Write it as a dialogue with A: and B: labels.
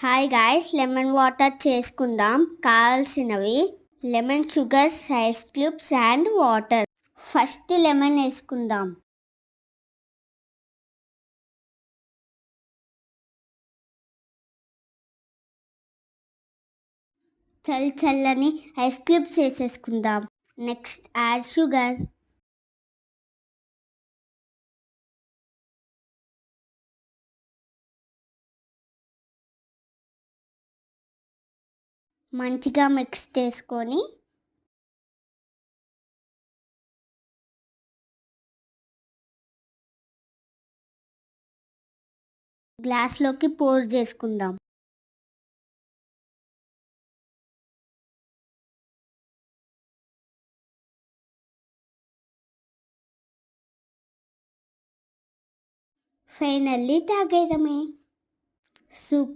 A: Hi guys, lemon water చేసుకుందాం. కావాల్సినవి lemon, sugars, ice cubes and water. First lemon వేసుకుందాం. చల్లని ఐస్ క్యూబ్స్ వేసేసుకుందాం. Next add sugar. మంచిగా మిక్స్ చేసుకొని గ్లాస్లోకి పోర్ చేసుకుందాం. ఫైనల్లీ తాగేయడమే. సూప్